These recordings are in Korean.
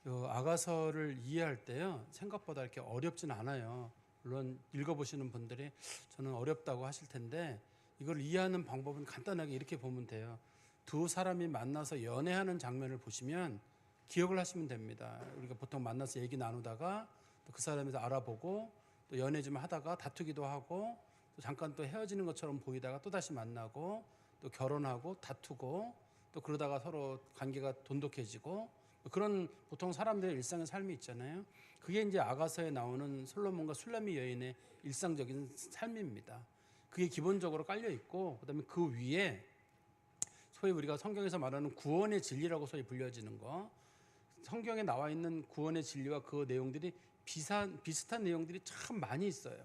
아가서를 이해할 때요, 생각보다 이렇게 어렵진 않아요. 물론 읽어보시는 분들이 저는 어렵다고 하실 텐데, 이걸 이해하는 방법은 간단하게 이렇게 보면 돼요. 두 사람이 만나서 연애하는 장면을 보시면 기억을 하시면 됩니다. 우리가 보통 만나서 얘기 나누다가 또 그 사람에서 알아보고 또 연애 좀 하다가 다투기도 하고 또 잠깐 또 헤어지는 것처럼 보이다가 또 다시 만나고 또 결혼하고 다투고 또 그러다가 서로 관계가 돈독해지고 그런 보통 사람들의 일상의 삶이 있잖아요. 그게 이제 아가서에 나오는 솔로몬과 술라미 여인의 일상적인 삶입니다. 그게 기본적으로 깔려 있고 그다음에 그 위에 소위 우리가 성경에서 말하는 구원의 진리라고 소위 불려지는 거, 성경에 나와 있는 구원의 진리와 그 내용들이 비슷한 내용들이 참 많이 있어요.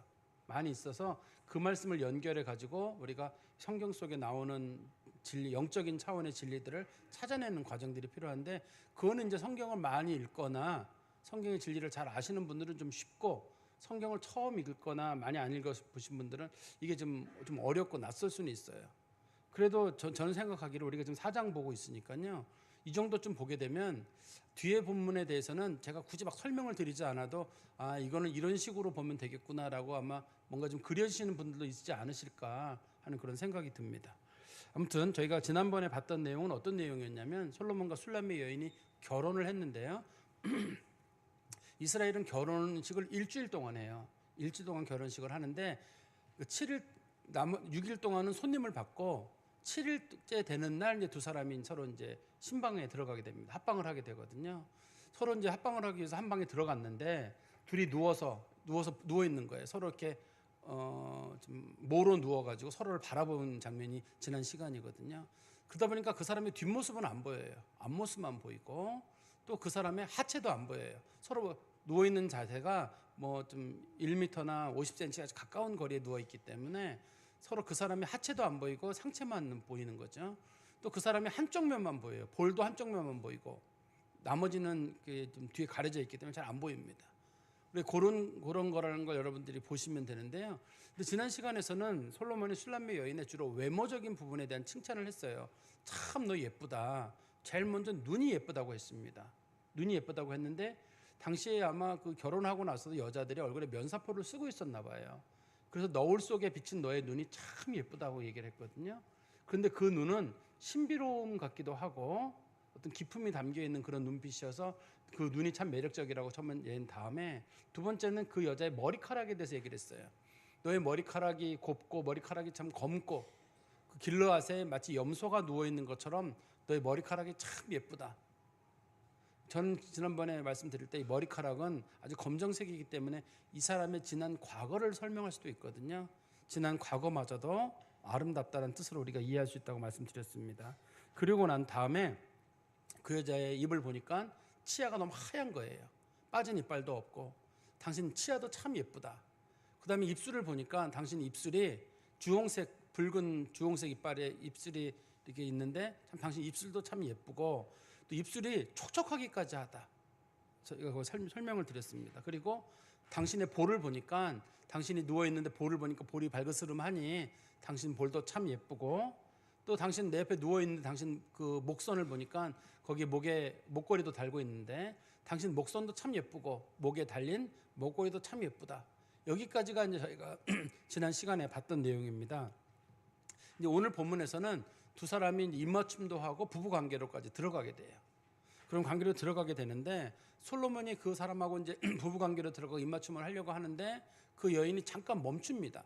많이 있어서 그 말씀을 연결해 가지고 우리가 성경 속에 나오는 진리, 영적인 차원의 진리들을 찾아내는 과정들이 필요한데, 그거는 이제 성경을 많이 읽거나 성경의 진리를 잘 아시는 분들은 좀 쉽고, 성경을 처음 읽거나 많이 안 읽어보신 분들은 이게 좀 어렵고 낯설 수는 있어요. 그래도 저는 생각하기를 우리가 지금 4장 보고 있으니까요, 이 정도쯤 보게 되면 뒤에 본문에 대해서는 제가 굳이 막 설명을 드리지 않아도 이거는 이런 식으로 보면 되겠구나라고 아마 뭔가 좀 그려지시는 분들도 있지 않으실까 하는 그런 생각이 듭니다. 아무튼 저희가 지난번에 봤던 내용은 어떤 내용이었냐면, 솔로몬과 술라미 여인이 결혼을 했는데요, 이스라엘은 결혼식을 일주일 동안 해요. 일주일 동안 결혼식을 하는데 6일 동안은 손님을 받고 7일째 되는 날 이제 두 사람이 서로 이제 신방에 들어가게 됩니다. 합방을 하게 되거든요. 서로 이제 합방을 하기 위해서 한 방에 들어갔는데 둘이 누워 있는 거예요. 서로 이렇게 좀 모로 누워가지고 서로를 바라보는 장면이 지난 시간이거든요. 그러다 보니까 그 사람의 뒷모습은 안 보여요. 앞모습만 보이고 또 그 사람의 하체도 안 보여요. 서로 누워 있는 자세가 뭐 좀 1m나 50cm 아주 가까운 거리에 누워 있기 때문에 서로 그 사람의 하체도 안 보이고 상체만 보이는 거죠. 또 그 사람의 한쪽 면만 보여요. 볼도 한쪽 면만 보이고 나머지는 좀 뒤에 가려져 있기 때문에 잘 안 보입니다. 그런 거라는 걸 여러분들이 보시면 되는데요. 근데 지난 시간에서는 솔로몬이 술람미 여인의 주로 외모적인 부분에 대한 칭찬을 했어요. 참 너 예쁘다. 제일 먼저 눈이 예쁘다고 했습니다. 눈이 예쁘다고 했는데 당시에 아마 그 결혼하고 나서도 여자들이 얼굴에 면사포를 쓰고 있었나 봐요. 그래서 너울 속에 비친 너의 눈이 참 예쁘다고 얘기를 했거든요. 그런데 그 눈은 신비로움 같기도 하고 어떤 기품이 담겨 있는 그런 눈빛이어서 그 눈이 참 매력적이라고 처음 얘기한 다음에, 두 번째는 그 여자의 머리카락에 대해서 얘기를 했어요. 너의 머리카락이 곱고 머리카락이 참 검고 그 길르앗에 마치 염소가 누워 있는 것처럼 너의 머리카락이 참 예쁘다. 저는 지난번에 말씀드릴 때 이 머리카락은 아주 검정색이기 때문에 이 사람의 지난 과거를 설명할 수도 있거든요. 지난 과거마저도 아름답다는 뜻으로 우리가 이해할 수 있다고 말씀드렸습니다. 그리고 난 다음에 그 여자의 입을 보니까 치아가 너무 하얀 거예요. 빠진 이빨도 없고 당신 치아도 참 예쁘다. 그 다음에 입술을 보니까 당신 입술이 주홍색, 붉은 주홍색 이빨에 입술이 이렇게 있는데 참 당신 입술도 참 예쁘고 또 입술이 촉촉하기까지 하다. 제가 설명을 드렸습니다. 그리고 당신의 볼을 보니까 당신이 누워있는데 볼을 보니까 볼이 발그스름하니 당신 볼도 참 예쁘고, 또 당신 내 옆에 누워있는데 당신 그 목선을 보니까 거기에 목걸이도 달고 있는데 당신 목선도 참 예쁘고 목에 달린 목걸이도 참 예쁘다. 여기까지가 이제 저희가 지난 시간에 봤던 내용입니다. 이제 오늘 본문에서는 두 사람이 입맞춤도 하고 부부 관계로까지 들어가게 돼요. 그런 관계로 들어가게 되는데 솔로몬이 그 사람하고 이제 부부 관계로 들어가고 입맞춤을 하려고 하는데 그 여인이 잠깐 멈춥니다.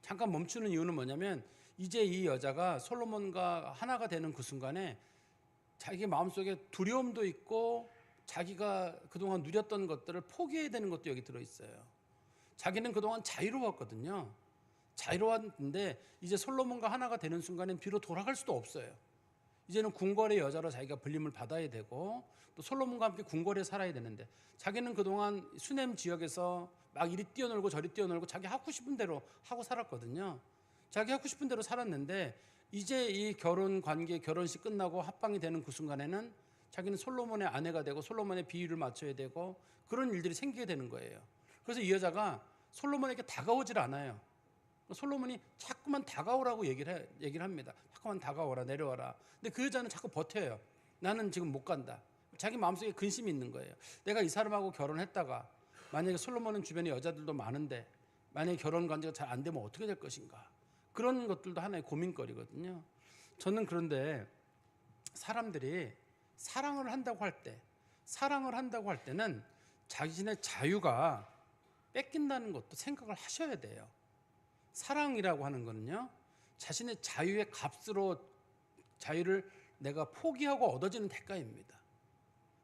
잠깐 멈추는 이유는 뭐냐면 이제 이 여자가 솔로몬과 하나가 되는 그 순간에 자기 마음속에 두려움도 있고 자기가 그동안 누렸던 것들을 포기해야 되는 것도 여기 들어있어요. 자기는 그동안 자유로웠거든요. 자유로웠는데 이제 솔로몬과 하나가 되는 순간엔 뒤로 돌아갈 수도 없어요. 이제는 궁궐의 여자로 자기가 불림을 받아야 되고 또 솔로몬과 함께 궁궐에 살아야 되는데 자기는 그동안 수넴 지역에서 막 이리 뛰어놀고 저리 뛰어놀고 자기 하고 싶은 대로 하고 살았거든요. 자기 하고 싶은 대로 살았는데 이제 이 결혼 관계, 결혼식 끝나고 합방이 되는 그 순간에는 자기는 솔로몬의 아내가 되고 솔로몬의 비위를 맞춰야 되고 그런 일들이 생기게 되는 거예요. 그래서 이 여자가 솔로몬에게 다가오질 않아요. 솔로몬이 자꾸만 다가오라고 얘기를 합니다. 자꾸만 다가오라, 내려와라. 근데 그 여자는 자꾸 버텨요. 나는 지금 못 간다. 자기 마음속에 근심이 있는 거예요. 내가 이 사람하고 결혼했다가 만약에 솔로몬은 주변에 여자들도 많은데 만약에 결혼 관계가 잘 안 되면 어떻게 될 것인가. 그런 것들도 하나의 고민거리거든요. 저는 그런데 사람들이 사랑을 한다고 할 때는 자신의 자유가 뺏긴다는 것도 생각을 하셔야 돼요. 사랑이라고 하는 거는요, 자신의 자유의 값으로 자유를 내가 포기하고 얻어지는 대가입니다.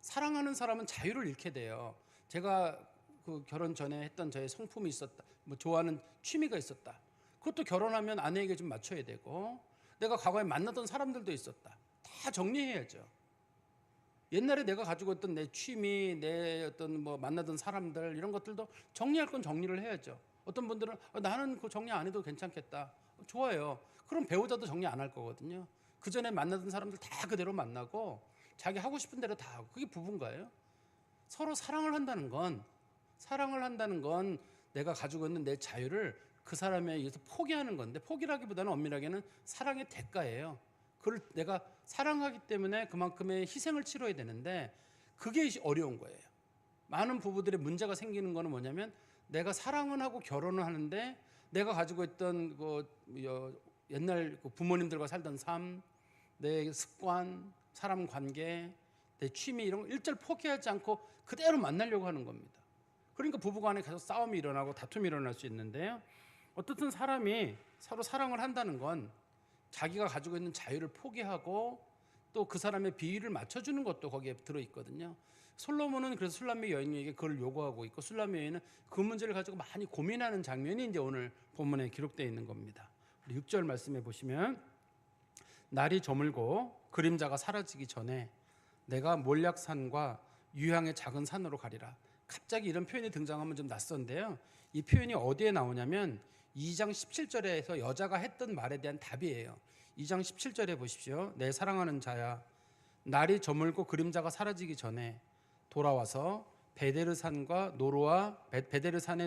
사랑하는 사람은 자유를 잃게 돼요. 제가 그 결혼 전에 했던 저의 성품이 있었다, 뭐 좋아하는 취미가 있었다. 그것도 결혼하면 아내에게 좀 맞춰야 되고, 내가 과거에 만나던 사람들도 있었다. 다 정리해야죠. 옛날에 내가 가지고 있던 내 취미, 내 어떤 뭐 만나던 사람들 이런 것들도 정리할 건 정리를 해야죠. 어떤 분들은 나는 그 정리 안 해도 괜찮겠다. 좋아요. 그럼 배우자도 정리 안 할 거거든요. 그 전에 만나던 사람들 다 그대로 만나고 자기 하고 싶은 대로 다 하고, 그게 부부인가요? 서로 사랑을 한다는 건 내가 가지고 있는 내 자유를 그 사람에 의해서 포기하는 건데, 포기라기보다는 엄밀하게는 사랑의 대가예요. 그걸 내가 사랑하기 때문에 그만큼의 희생을 치러야 되는데 그게 어려운 거예요. 많은 부부들의 문제가 생기는 거는 뭐냐면, 내가 사랑은 하고 결혼을 하는데 내가 가지고 있던 옛날 부모님들과 살던 삶, 내 습관, 사람 관계, 내 취미 이런 거 일절 포기하지 않고 그대로 만나려고 하는 겁니다. 그러니까 부부간에 계속 싸움이 일어나고 다툼이 일어날 수 있는데요. 어떻든 사람이 서로 사랑을 한다는 건 자기가 가지고 있는 자유를 포기하고 또 그 사람의 비위를 맞춰주는 것도 거기에 들어있거든요. 솔로몬은 그래서 술람미 여인에게 그걸 요구하고 있고, 술람미 여인은 그 문제를 가지고 많이 고민하는 장면이 이제 오늘 본문에 기록되어 있는 겁니다. 6절 말씀해 보시면, 날이 저물고 그림자가 사라지기 전에 내가 몰약산과 유향의 작은 산으로 가리라. 갑자기 이런 표현이 등장하면 좀 낯선데요. 이 표현이 어디에 나오냐면 2장 17절에서 여자가 했던 말에 대한 답이에요. 2장 17절에 보십시오. 내 사랑하는 자야, 날이 저물고 그림자가 사라지기 전에 돌아와서 베데르산의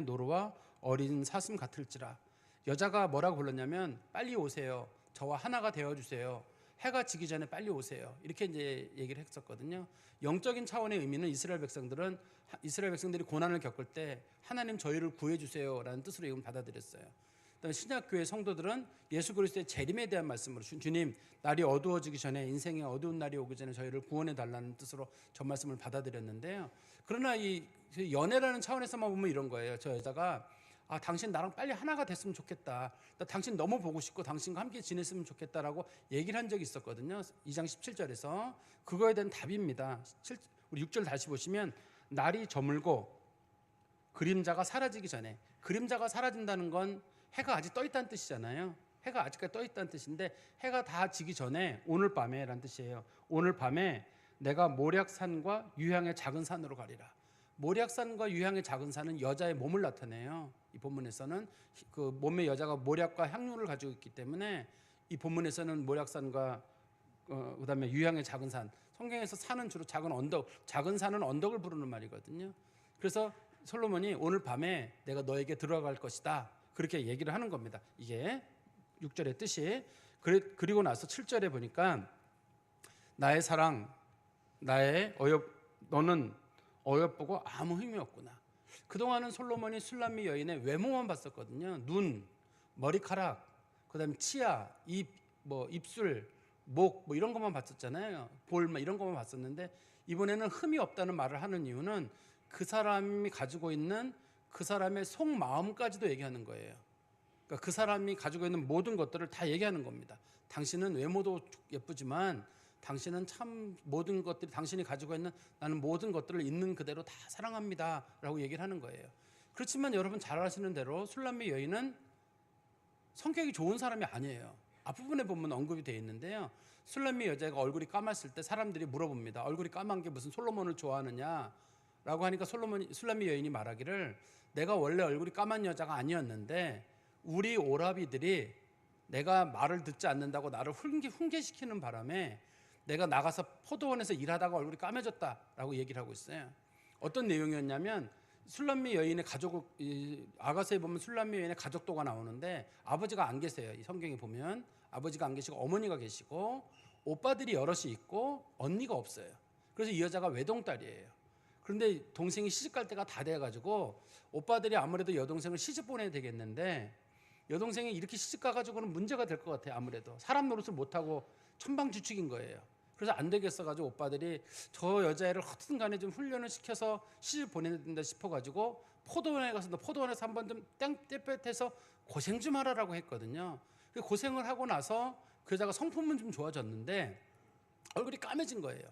노루와 어린 사슴 같을지라. 여자가 뭐라고 불렀냐면, 빨리 오세요. 저와 하나가 되어주세요. 해가 지기 전에 빨리 오세요. 이렇게 이제 얘기를 했었거든요. 영적인 차원의 의미는 이스라엘 백성들이 고난을 겪을 때 하나님 저희를 구해주세요라는 뜻으로 이걸 받아들였어요. 신약교회 성도들은 예수 그리스도의 재림에 대한 말씀으로, 주님 날이 어두워지기 전에, 인생의 어두운 날이 오기 전에 저희를 구원해 달라는 뜻으로 저 말씀을 받아들였는데요. 그러나 이 연애라는 차원에서만 보면 이런 거예요. 저 여자가 당신 나랑 빨리 하나가 됐으면 좋겠다. 나 당신 너무 보고 싶고 당신과 함께 지냈으면 좋겠다라고 얘기를 한 적이 있었거든요. 2장 17절에서 그거에 대한 답입니다. 우리 6절 다시 보시면, 날이 저물고 그림자가 사라지기 전에, 그림자가 사라진다는 건 해가 아직 떠 있다는 뜻이잖아요. 해가 아직까지 떠 있다는 뜻인데 해가 다 지기 전에, 오늘 밤에 라는 뜻이에요. 오늘 밤에 내가 모략산과 유향의 작은 산으로 가리라. 모략산과 유향의 작은 산은 여자의 몸을 나타내요. 이 본문에서는 그 몸의 여자가 모략과 향유를 가지고 있기 때문에 이 본문에서는 모략산과 그다음에 유향의 작은 산, 성경에서 산은 주로 작은 언덕, 작은 산은 언덕을 부르는 말이거든요. 그래서 솔로몬이 오늘 밤에 내가 너에게 들어갈 것이다, 그렇게 얘기를 하는 겁니다. 이게 6절의 뜻이. 그리고 나서 7절에 보니까, 나의 사랑, 너는 어여쁘고 아무 힘이 없구나. 그동안은 솔로몬이 술람미 여인의 외모만 봤었거든요. 눈, 머리카락, 그다음에 치아, 입술, 목 이런 것만 봤었잖아요. 볼 이런 것만 봤었는데, 이번에는 흠이 없다는 말을 하는 이유는 그 사람이 가지고 있는 그 사람의 속마음까지도 얘기하는 거예요. 그러니까 그 사람이 가지고 있는 모든 것들을 다 얘기하는 겁니다. 당신은 외모도 예쁘지만 당신은 참 모든 것들이, 당신이 가지고 있는 나는 모든 것들을 있는 그대로 다 사랑합니다 라고 얘기를 하는 거예요. 그렇지만 여러분 잘 아시는 대로 술람미 여인은 성격이 좋은 사람이 아니에요. 앞부분에 보면 언급이 되어 있는데요. 술람미 여자가 얼굴이 까맣을 때 사람들이 물어봅니다. 얼굴이 까만 게 무슨 솔로몬을 좋아하느냐 라고 하니까 술람미 여인이 말하기를, 내가 원래 얼굴이 까만 여자가 아니었는데 우리 오라비들이 내가 말을 듣지 않는다고 나를 훈계시키는 바람에 내가 나가서 포도원에서 일하다가 얼굴이 까매졌다라고 얘기를 하고 있어요. 어떤 내용이었냐면, 술람미 여인의 가족, 아가서에 보면 술람미 여인의 가족도가 나오는데 아버지가 안 계세요. 이 성경에 보면 아버지가 안 계시고 어머니가 계시고 오빠들이 여럿이 있고 언니가 없어요. 그래서 이 여자가 외동딸이에요. 그런데 동생이 시집갈 때가 다 돼가지고 오빠들이 아무래도 여동생을 시집 보내야 되겠는데 여동생이 이렇게 시집 가가지고는 문제가 될 것 같아요. 아무래도 사람 노릇을 못하고 천방지축인 거예요. 그래서 안 되겠어가지고 오빠들이 저 여자애를 어떻든 간에 좀 훈련을 시켜서 시집 보내야 된다 싶어가지고 포도원에 가서 너 포도원에서 한번 좀 땡볕에서 고생 좀 하라라고 했거든요. 고생을 하고 나서 그 여자가 성품은 좀 좋아졌는데 얼굴이 까매진 거예요.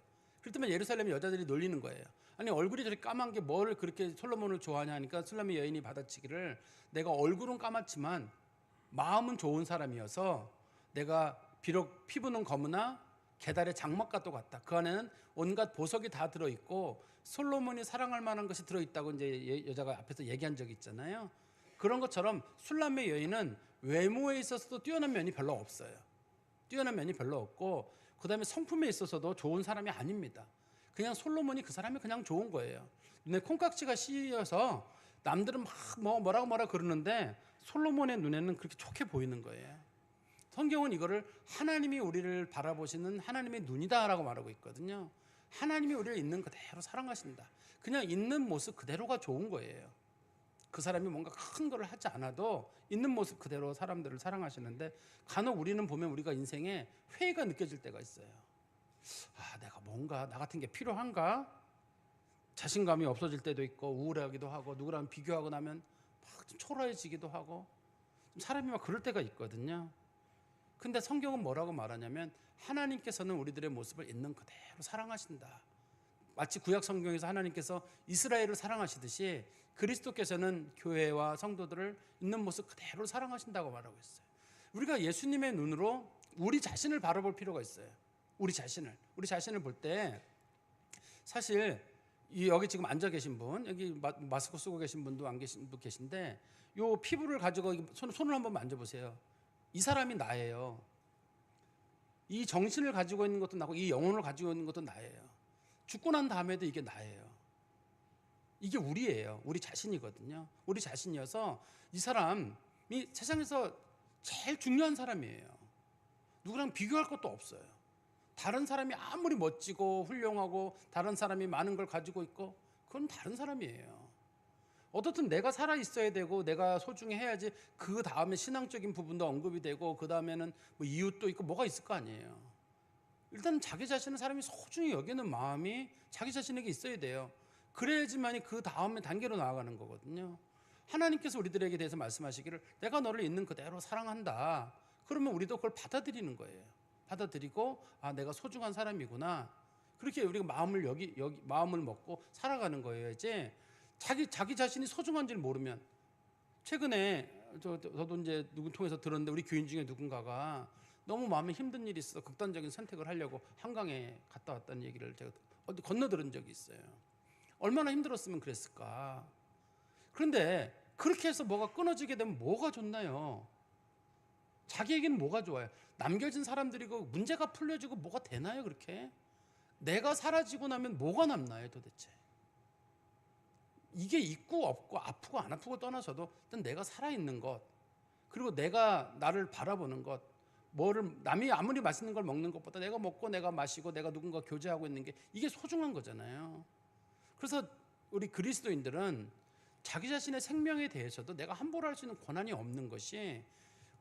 그랬더니 예루살렘 여자들이 놀리는 거예요. 아니 얼굴이 저렇게 까만 게 뭘 그렇게 솔로몬을 좋아하냐 하니까 술람의 여인이 받아치기를 내가 얼굴은 까맣지만 마음은 좋은 사람이어서 내가 비록 피부는 검으나 계달의 장막과도 같다. 그 안에는 온갖 보석이 다 들어있고 솔로몬이 사랑할 만한 것이 들어있다고 이제 여자가 앞에서 얘기한 적이 있잖아요. 그런 것처럼 술람의 여인은 외모에 있어서도 뛰어난 면이 별로 없어요. 뛰어난 면이 별로 없고 그 다음에 성품에 있어서도 좋은 사람이 아닙니다. 그냥 솔로몬이 그 사람이 그냥 좋은 거예요. 눈에 콩깍지가 씌여서 남들은 막 뭐라고 그러는데 솔로몬의 눈에는 그렇게 좋게 보이는 거예요. 성경은 이거를 하나님이 우리를 바라보시는 하나님의 눈이다라고 말하고 있거든요. 하나님이 우리를 있는 그대로 사랑하신다. 그냥 있는 모습 그대로가 좋은 거예요. 그 사람이 뭔가 큰 걸 하지 않아도 있는 모습 그대로 사람들을 사랑하시는데 간혹 우리는 보면 우리가 인생에 회의가 느껴질 때가 있어요. 내가 뭔가 나 같은 게 필요한가? 자신감이 없어질 때도 있고 우울하기도 하고 누구랑 비교하고 나면 막 좀 초라해지기도 하고 좀 사람이 막 그럴 때가 있거든요. 근데 성경은 뭐라고 말하냐면 하나님께서는 우리들의 모습을 있는 그대로 사랑하신다. 마치 구약 성경에서 하나님께서 이스라엘을 사랑하시듯이 그리스도께서는 교회와 성도들을 있는 모습 그대로 사랑하신다고 말하고 있어요. 우리가 예수님의 눈으로 우리 자신을 바라볼 필요가 있어요. 우리 자신을 볼 때 사실 여기 지금 앉아 계신 분, 여기 마스크 쓰고 계신 분도 안 계신 분 계신데 요 피부를 가지고 손을 한번 만져보세요. 이 사람이 나예요. 이 정신을 가지고 있는 것도 나고 이 영혼을 가지고 있는 것도 나예요. 죽고 난 다음에도 이게 나예요. 이게 우리예요. 우리 자신이거든요. 우리 자신이어서 이 사람이 세상에서 제일 중요한 사람이에요. 누구랑 비교할 것도 없어요. 다른 사람이 아무리 멋지고 훌륭하고 다른 사람이 많은 걸 가지고 있고 그건 다른 사람이에요. 어떻든 내가 살아 있어야 되고 내가 소중해야지 그 다음에 신앙적인 부분도 언급이 되고 그 다음에는 뭐 이웃도 있고 뭐가 있을 거 아니에요. 일단 자기 자신을 사람이 소중히 여기는 마음이 자기 자신에게 있어야 돼요. 그래야지만이 그 다음에 단계로 나아가는 거거든요. 하나님께서 우리들에게 대해서 말씀하시기를 내가 너를 있는 그대로 사랑한다. 그러면 우리도 그걸 받아들이는 거예요. 받아들이고 내가 소중한 사람이구나. 그렇게 우리가 마음을 먹고 살아가는 거예요. 이제 자기 자신이 소중한지를 모르면 최근에 저도 이제 누구 통해서 들었는데 우리 교인 중에 누군가가 너무 마음에 힘든 일이 있어 극단적인 선택을 하려고 한강에 갔다 왔다는 얘기를 제가 어디 건너 들은 적이 있어요. 얼마나 힘들었으면 그랬을까. 그런데 그렇게 해서 뭐가 끊어지게 되면 뭐가 좋나요? 자기에게는 뭐가 좋아요? 남겨진 사람들이고 문제가 풀려지고 뭐가 되나요? 그렇게 내가 사라지고 나면 뭐가 남나요 도대체? 이게 있고 없고 아프고 안 아프고 떠나서도 일단 내가 살아있는 것 그리고 내가 나를 바라보는 것 남이 아무리 맛있는 걸 먹는 것보다 내가 먹고 내가 마시고 내가 누군가 교제하고 있는 게 이게 소중한 거잖아요. 그래서 우리 그리스도인들은 자기 자신의 생명에 대해서도 내가 함부로 할 수 있는 권한이 없는 것이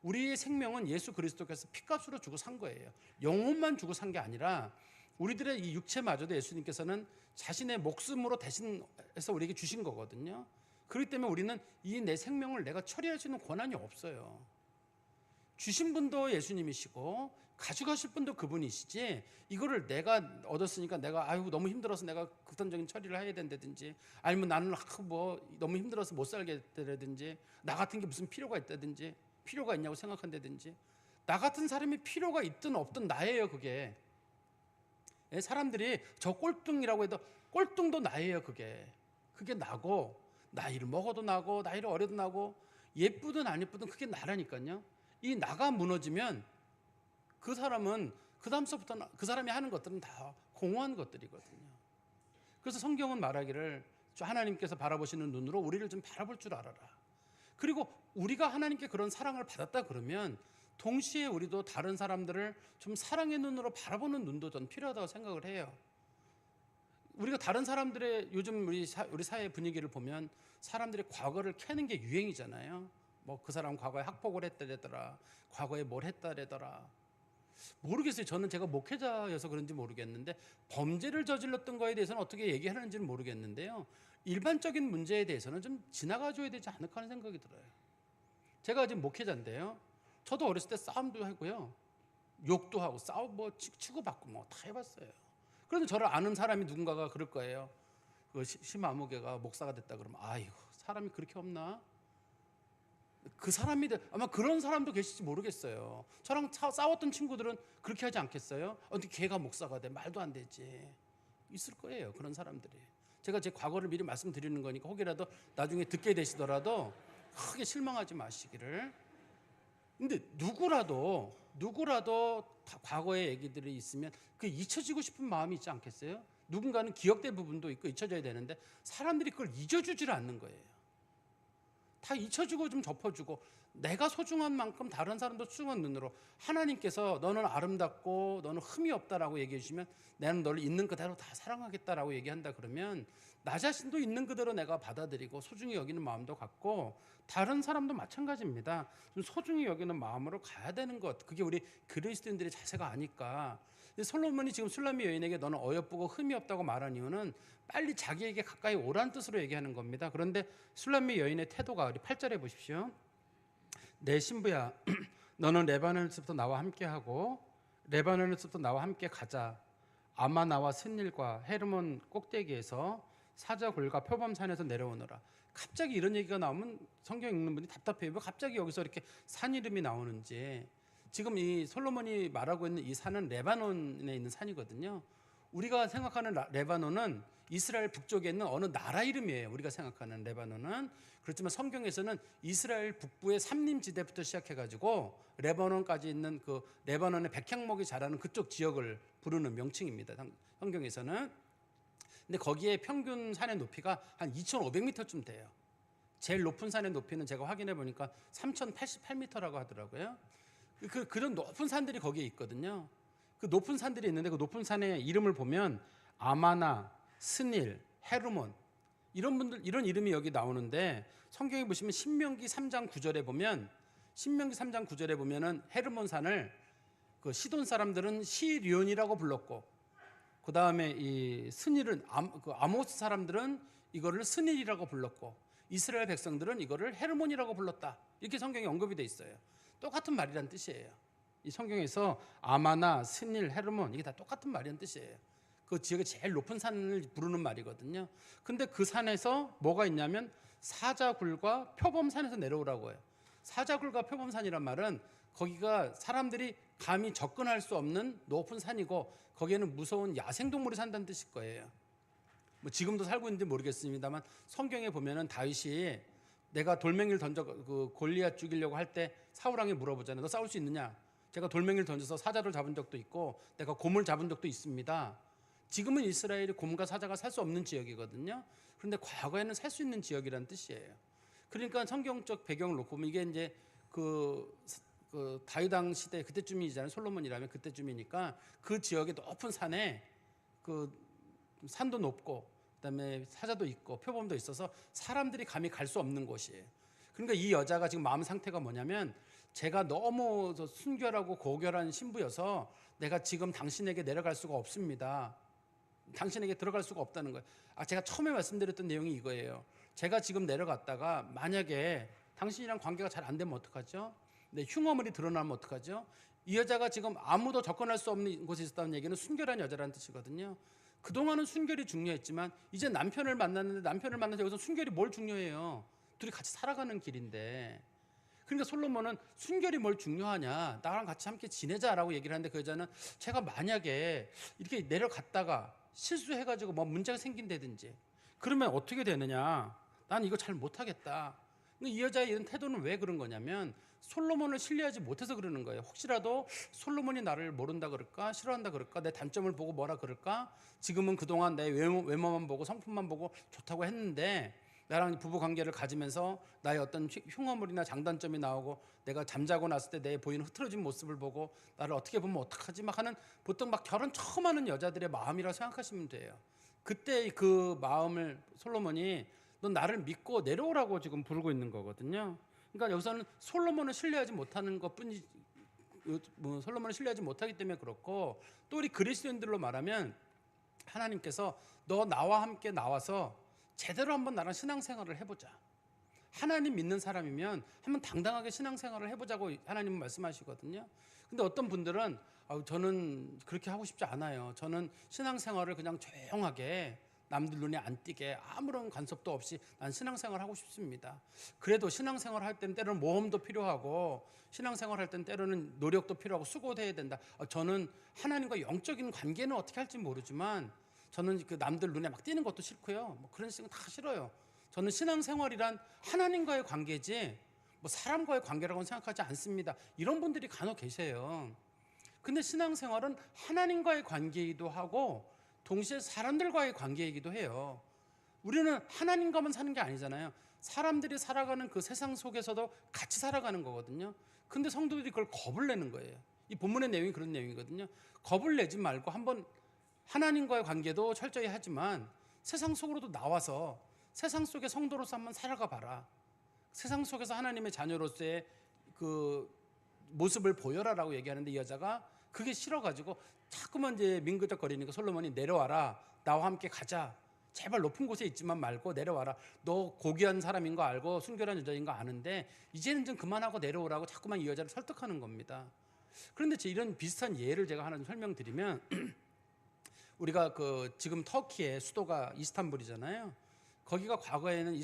우리의 생명은 예수 그리스도께서 피값으로 주고 산 거예요. 영혼만 주고 산 게 아니라 우리들의 이 육체마저도 예수님께서는 자신의 목숨으로 대신해서 우리에게 주신 거거든요. 그렇기 때문에 우리는 이 내 생명을 내가 처리할 수 있는 권한이 없어요. 주신 분도 예수님이시고 가져가실 분도 그분이시지 이거를 내가 얻었으니까 내가 너무 힘들어서 내가 극단적인 처리를 해야 된다든지 아니면 나는 너무 힘들어서 못 살겠다든지 나 같은 게 무슨 필요가 있다든지 필요가 있냐고 생각한다든지 나 같은 사람이 필요가 있든 없든 나예요. 그게 사람들이 저 꼴뚱이라고 해도 꼴뚱도 나예요. 그게 나고 나이를 먹어도 나고 나이를 어려도 나고 예쁘든 안 예쁘든 그게 나라니까요. 이 나가 무너지면 그 사람은 그 다음서부터 그 사람이 하는 것들은 다 공허한 것들이거든요. 그래서 성경은 말하기를 하나님께서 바라보시는 눈으로 우리를 좀 바라볼 줄 알아라. 그리고 우리가 하나님께 그런 사랑을 받았다 그러면 동시에 우리도 다른 사람들을 좀 사랑의 눈으로 바라보는 눈도 전 필요하다고 생각을 해요. 우리가 다른 사람들의 요즘 우리 사회 분위기를 보면 사람들이 과거를 캐는 게 유행이잖아요. 뭐 그 사람 과거에 학폭을 했다래더라, 과거에 뭘 했다래더라. 모르겠어요. 저는 제가 목회자여서 그런지 모르겠는데 범죄를 저질렀던 거에 대해서는 어떻게 얘기하는지는 모르겠는데요. 일반적인 문제에 대해서는 좀 지나가줘야 되지 않을까 하는 생각이 들어요. 제가 지금 목회자인데요. 저도 어렸을 때 싸움도 하고요. 욕도 하고 싸우고 뭐 치고받고 뭐 다 해봤어요. 그런데 저를 아는 사람이 누군가가 그럴 거예요. 그 심아무개가 목사가 됐다 그러면 아이고 사람이 그렇게 없나? 그 사람이 아마 그런 사람도 계실지 모르겠어요. 저랑 싸웠던 친구들은 그렇게 하지 않겠어요? 어떻게 걔가 목사가 돼? 말도 안 되지. 있을 거예요. 그런 사람들이. 제가 제 과거를 미리 말씀드리는 거니까 혹이라도 나중에 듣게 되시더라도 크게 실망하지 마시기를. 근데 누구라도 다 과거의 얘기들이 있으면 그 잊혀지고 싶은 마음이 있지 않겠어요? 누군가는 기억될 부분도 있고 잊혀져야 되는데 사람들이 그걸 잊어주지를 않는 거예요. 다 잊혀주고 좀 덮어주고 내가 소중한 만큼 다른 사람도 소중한 눈으로 하나님께서 너는 아름답고 너는 흠이 없다라고 얘기해 주시면 나는 너를 있는 그대로 다 사랑하겠다라고 얘기한다 그러면 나 자신도 있는 그대로 내가 받아들이고 소중히 여기는 마음도 갖고 다른 사람도 마찬가지입니다. 좀 소중히 여기는 마음으로 가야 되는 것, 그게 우리 그리스도인들의 자세가 아닐까. 솔로몬이 지금 술람미 여인에게 너는 어여쁘고 흠이 없다고 말한 이유는 빨리 자기에게 가까이 오란 뜻으로 얘기하는 겁니다. 그런데 술람미 여인의 태도가 우리 8절에 보십시오. 내 신부야 너는 레바논 숲부터 나와 함께하고 레바논 숲부터 나와 함께 가자. 아마나와 스닐과 헤르몬 꼭대기에서 사자굴과 표범산에서 내려오너라. 갑자기 이런 얘기가 나오면 성경 읽는 분이 답답해요. 왜 갑자기 여기서 이렇게 산 이름이 나오는지. 지금 이 솔로몬이 말하고 있는 이 산은 레바논에 있는 산이거든요. 우리가 생각하는 레바논은 이스라엘 북쪽에 있는 어느 나라 이름이에요. 우리가 생각하는 레바논은. 그렇지만 성경에서는 이스라엘 북부의 삼림지대부터 시작해가지고 레바논까지 있는 그 레바논의 백향목이 자라는 그쪽 지역을 부르는 명칭입니다. 성경에서는. 근데 거기에 평균 산의 높이가 한 2,500m쯤 돼요. 제일 높은 산의 높이는 제가 확인해 보니까 3,088m라고 하더라고요. 그런 높은 산들이 거기에 있거든요. 그 높은 산들이 있는데 그 높은 산의 이름을 보면 아마나, 스닐, 헤르몬 이런 이름이 여기 나오는데 성경에 보시면 신명기 3장 9절에 보면 은 헤르몬 산을 그 시돈 사람들은 시리온이라고 불렀고 그 다음에 이 스닐은 아모스 사람들은 이거를 스닐이라고 불렀고 이스라엘 백성들은 이거를 헤르몬이라고 불렀다. 이렇게 성경에 언급이 돼 있어요. 똑같은 말이란 뜻이에요. 이 성경에서 아마나, 스닐, 헤르몬 이게 다 똑같은 말이란 뜻이에요. 그 지역의 제일 높은 산을 부르는 말이거든요. 근데 그 산에서 뭐가 있냐면 사자굴과 표범산에서 내려오라고 해요. 사자굴과 표범산이란 말은 거기가 사람들이 감히 접근할 수 없는 높은 산이고 거기에는 무서운 야생동물이 산다는 뜻일 거예요. 뭐 지금도 살고 있는지 모르겠습니다만 성경에 보면은 다윗이 내가 돌멩이를 던져 그 골리앗 죽이려고 할 때 사울 왕이 물어보잖아요. 너 싸울 수 있느냐? 제가 돌멩이를 던져서 사자를 잡은 적도 있고 내가 곰을 잡은 적도 있습니다. 지금은 이스라엘이 곰과 사자가 살 수 없는 지역이거든요. 그런데 과거에는 살 수 있는 지역이라는 뜻이에요. 그러니까 성경적 배경을 놓고 보면 이게 이제 그 다윗 왕 시대 그때쯤이잖아요. 솔로몬이라면 그때쯤이니까 그 지역의 높은 산에 그 산도 높고 그다음에 사자도 있고 표범도 있어서 사람들이 감히 갈 수 없는 곳이에요. 그러니까 이 여자가 지금 마음 상태가 뭐냐면 제가 너무 순결하고 고결한 신부여서 내가 지금 당신에게 내려갈 수가 없습니다. 당신에게 들어갈 수가 없다는 거예요. 제가 처음에 말씀드렸던 내용이 이거예요. 제가 지금 내려갔다가 만약에 당신이랑 관계가 잘 안 되면 어떡하죠? 내 흉어물이 드러나면 어떡하죠? 이 여자가 지금 아무도 접근할 수 없는 곳에 있었다는 얘기는 순결한 여자라는 뜻이거든요. 그동안은 순결이 중요했지만 이제 남편을 만났는데 여기서 순결이 뭘 중요해요? 둘이 같이 살아가는 길인데. 그러니까 솔로몬은 순결이 뭘 중요하냐, 나랑 같이 함께 지내자라고 얘기를 하는데 그 여자는 제가 만약에 이렇게 내려갔다가 실수해가지고 뭐 문제가 생긴다든지 그러면 어떻게 되느냐, 난 이거 잘 못하겠다. 이 여자의 이런 태도는 왜 그런 거냐면 솔로몬을 신뢰하지 못해서 그러는 거예요. 혹시라도 솔로몬이 나를 모른다 그럴까, 싫어한다 그럴까, 내 단점을 보고 뭐라 그럴까. 지금은 그동안 내 외모만 보고 성품만 보고 좋다고 했는데 나랑 부부 관계를 가지면서 나의 어떤 흉어물이나 장단점이 나오고 내가 잠자고 났을 때 내 보이는 흐트러진 모습을 보고 나를 어떻게 보면 어떡하지 막 하는, 보통 막 결혼 처음 하는 여자들의 마음이라고 생각하시면 돼요. 그때 그 마음을 솔로몬이 넌 나를 믿고 내려오라고 지금 부르고 있는 거거든요. 그러니까 여기서는 솔로몬을 신뢰하지 못하는 것뿐이 뭐 솔로몬을 신뢰하지 못하기 때문에 그렇고, 또 우리 그리스도인들로 말하면 하나님께서 너 나와 함께 나와서 제대로 한번 나랑 신앙생활을 해보자. 하나님 믿는 사람이면 한번 당당하게 신앙생활을 해보자고 하나님은 말씀하시거든요. 근데 어떤 분들은 저는 그렇게 하고 싶지 않아요. 저는 신앙생활을 그냥 조용하게 남들 눈에 안 띄게 아무런 간섭도 없이 난 신앙생활 하고 싶습니다. 그래도 신앙생활 할 때는 때로는 모험도 필요하고, 신앙생활 할 때는 때로는 노력도 필요하고 수고도 해야 된다. 저는 하나님과 영적인 관계는 어떻게 할지 모르지만 저는 그 남들 눈에 막 띄는 것도 싫고요. 뭐 그런 식은 다 싫어요. 저는 신앙생활이란 하나님과의 관계지 뭐 사람과의 관계라고는 생각하지 않습니다. 이런 분들이 간혹 계세요. 근데 신앙생활은 하나님과의 관계이기도 하고 동시에 사람들과의 관계이기도 해요. 우리는 하나님과만 사는 게 아니잖아요. 사람들이 살아가는 그 세상 속에서도 같이 살아가는 거거든요. 근데 성도들이 그걸 겁을 내는 거예요. 이 본문의 내용이 그런 내용이거든요. 겁을 내지 말고 한번 하나님과의 관계도 철저히 하지만 세상 속으로도 나와서 세상 속의 성도로서 한번 살아가 봐라. 세상 속에서 하나님의 자녀로서의 그 모습을 보여라라고 얘기하는데, 이 여자가 그게 싫어가지고 자꾸만 이제 민그적거리니까 솔로몬이 내려와라. 나와 함께 가자. 제발 높은 곳에 있지만 말고 내려와라. 너 고귀한 사람인 거 알고 순결한 여자인 거 아는데 이제는 좀 그만하고 내려오라고 자꾸만 이 여자를 설득하는 겁니다. 그런데 이런 비슷한 예를 제가 하나 좀 설명드리면 우리가 그 지금 터키의 수도가 이스탄불이잖아요. 거기가 과거에는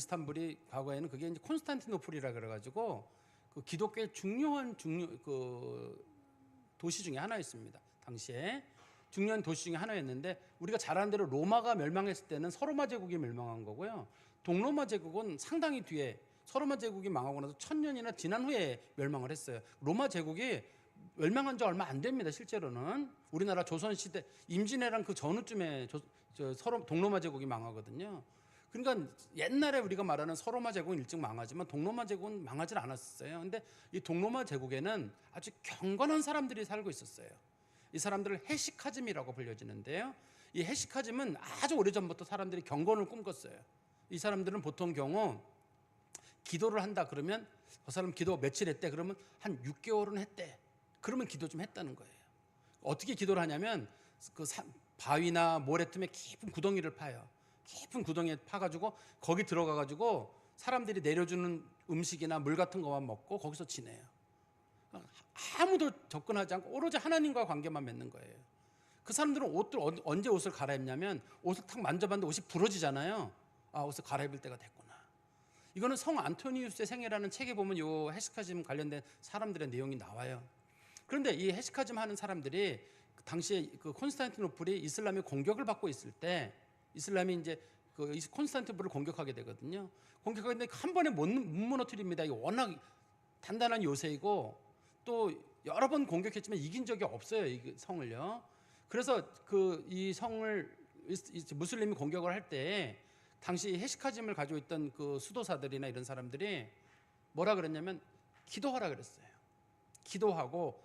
그게 이제 콘스탄티노플이라 그래가지고 그 기독교의 중요한 그 도시 중에 하나였습니다. 당시에 중요한 도시 중에 하나였는데, 우리가 잘 아는 대로 로마가 멸망했을 때는 서로마 제국이 멸망한 거고요. 동로마 제국은 상당히 뒤에, 서로마 제국이 망하고 나서 1000년이나 지난 후에 멸망을 했어요. 로마 제국이 멸망한 지 얼마 안 됩니다. 실제로는 우리나라 조선시대 임진왜란 그 전후쯤에 동로마 제국이 망하거든요. 그러니까 옛날에 우리가 말하는 서로마 제국은 일찍 망하지만 동로마 제국은 망하지 않았어요. 근데 이 동로마 제국에는 아주 경건한 사람들이 살고 있었어요. 이 사람들을 헤시카즘이라고 불려지는데요. 이 헤시카즘은 아주 오래전부터 사람들이 경건을 꿈꿨어요. 이 사람들은 보통 경우 기도를 한다 그러면 그 사람 기도 며칠 했대 그러면 한 6개월은 했대. 그러면 기도 좀 했다는 거예요. 어떻게 기도를 하냐면 그 바위나 모래틈에 깊은 구덩이를 파요. 깊은 구덩이에 파가지고 거기 들어가가지고 사람들이 내려주는 음식이나 물 같은 것만 먹고 거기서 지내요. 아무도 접근하지 않고 오로지 하나님과 관계만 맺는 거예요. 그 사람들은 언제 옷을 갈아입냐면 옷을 탁 만져봤는데 옷이 부러지잖아요. 옷을 갈아입을 때가 됐구나. 이거는 성 안토니우스의 생애라는 책에 보면 요 헤시카즘 관련된 사람들의 내용이 나와요. 그런데 이 헤시카즘 하는 사람들이 당시에 그 콘스탄티노플이 이슬람의 공격을 받고 있을 때, 이슬람이 이제 그 콘스탄티노플을 공격하게 되거든요. 공격하는데 한 번에 못 무너뜨립니다. 이게 워낙 단단한 요새이고 또 여러 번 공격했지만 이긴 적이 없어요. 이 성을요. 그래서 그 이 성을 무슬림이 공격을 할 때 당시 헤시카즘을 가지고 있던 그 수도사들이나 이런 사람들이 뭐라 그랬냐면 기도하라 그랬어요. 기도하고